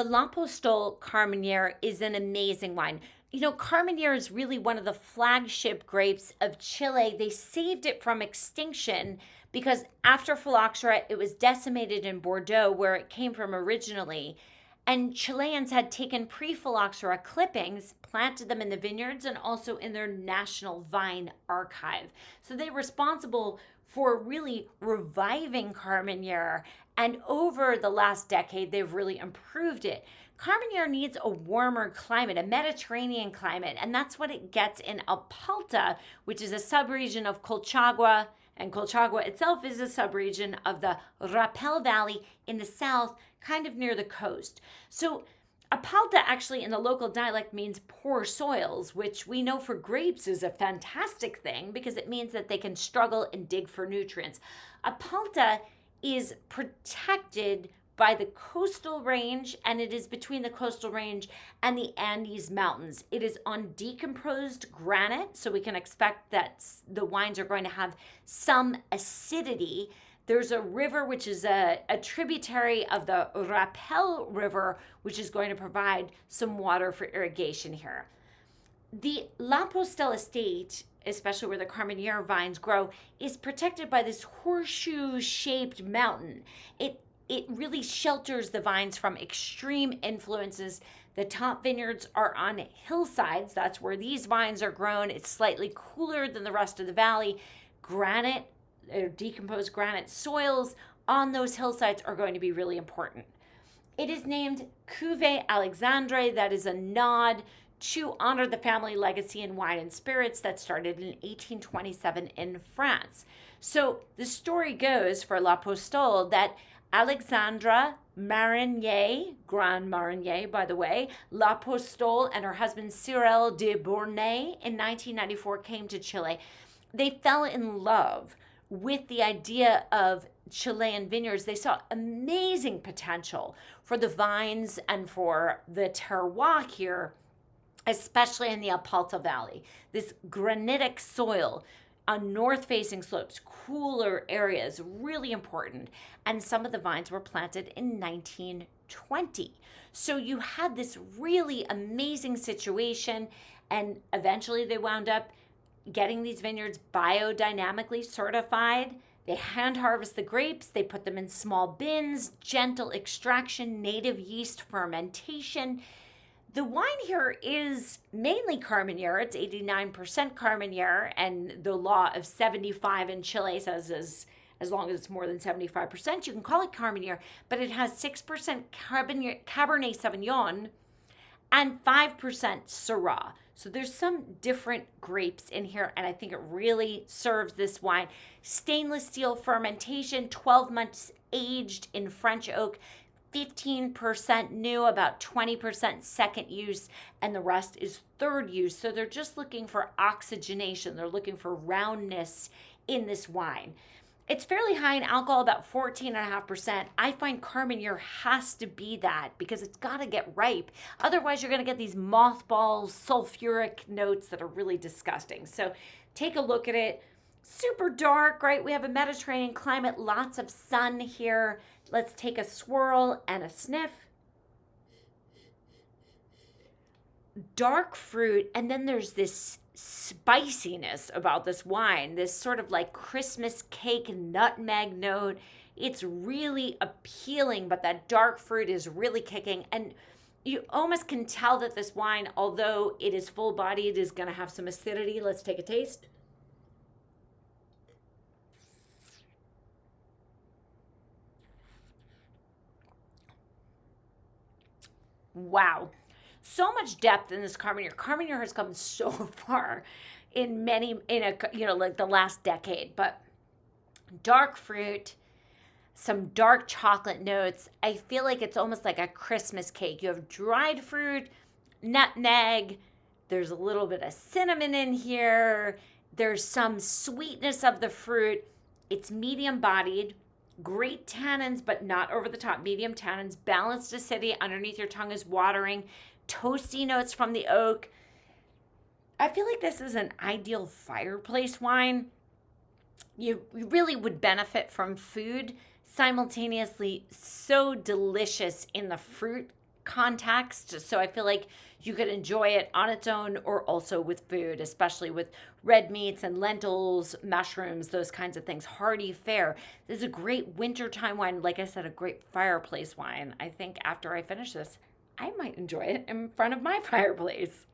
The Lapostolle Carmenere is an amazing wine. Carmenere is really one of the flagship grapes of Chile. They saved it from extinction because after phylloxera, it was decimated in Bordeaux, where it came from originally. And Chileans had taken pre phylloxera clippings, planted them in the vineyards, and also in their national vine archive. So they're responsible for really reviving Carmenere. And over the last decade, they've really improved it. Carmenere needs a warmer climate, a Mediterranean climate, and that's what it gets in Apalta, which is a subregion of Colchagua, and Colchagua itself is a subregion of the Rapel Valley in the south, kind of near the coast. So Apalta actually in the local dialect means poor soils, which we know for grapes is a fantastic thing because it means that they can struggle and dig for nutrients. Apalta is protected by the coastal range, and it is between the coastal range and the Andes Mountains. It is on decomposed granite, so we can expect that the wines are going to have some acidity. There's a river which is a tributary of the Rapel River, which is going to provide some water for irrigation here. The Lapostolle estate, especially where the Carmenere vines grow, is protected by this horseshoe-shaped mountain. It really shelters the vines from extreme influences. The top vineyards are on hillsides. That's where these vines are grown. It's slightly cooler than the rest of the valley. Granite, decomposed granite soils on those hillsides are going to be really important. It is named Cuvee Alexandre. That is a nod to honor the family legacy in wine and spirits that started in 1827 in France. So the story goes for Lapostolle that Alexandre Marinier, Grand Marinier, by the way, Lapostolle and her husband Cyril de Bournay in 1994 came to Chile. They fell in love with the idea of Chilean vineyards. They saw amazing potential for the vines and for the terroir here, especially in the Apalta Valley. This granitic soil on north-facing slopes, cooler areas, really important. And some of the vines were planted in 1920. So you had this really amazing situation, and eventually they wound up getting these vineyards biodynamically certified. They hand harvest the grapes, they put them in small bins, gentle extraction, native yeast fermentation. The wine here is mainly Carmenere. It's 89% Carmenere, and the law of 75 in Chile says as long as it's more than 75%, you can call it Carmenere, but it has 6% Cabernet Sauvignon and 5% Syrah. So there's some different grapes in here, and I think it really serves this wine. Stainless steel fermentation, 12 months aged in French oak, 15% new, about 20% second use, and the rest is third use. So they're just looking for oxygenation. They're looking for roundness in this wine. It's fairly high in alcohol, about 14.5%. I find Carmenere has to be that because it's got to get ripe. Otherwise, you're going to get these mothballs, sulfuric notes that are really disgusting. So take a look at it. Super dark, right? We have a Mediterranean climate, lots of sun here. Let's take a swirl and a sniff. Dark fruit, and then there's this spiciness about this wine, this sort of like Christmas cake nutmeg note. It's really appealing, but that dark fruit is really kicking. And you almost can tell that this wine, although it is full-bodied, is going to have some acidity. Let's take a taste. Wow. So much depth in this Carmenere. Carmenere has come so far in like the last decade, but dark fruit, some dark chocolate notes. I feel like it's almost like a Christmas cake. You have dried fruit, nutmeg, there's a little bit of cinnamon in here, there's some sweetness of the fruit. It's medium bodied. Great tannins, but not over the top. Medium tannins, balanced acidity. Underneath your tongue is watering. Toasty notes from the oak. I feel like this is an ideal fireplace wine. You really would benefit from food. Simultaneously, so delicious in the fruit context. So I feel like you could enjoy it on its own or also with food, especially with red meats and lentils, mushrooms, those kinds of things. Hearty fare. This is a great wintertime wine. Like I said, a great fireplace wine. I think after I finish this, I might enjoy it in front of my fireplace.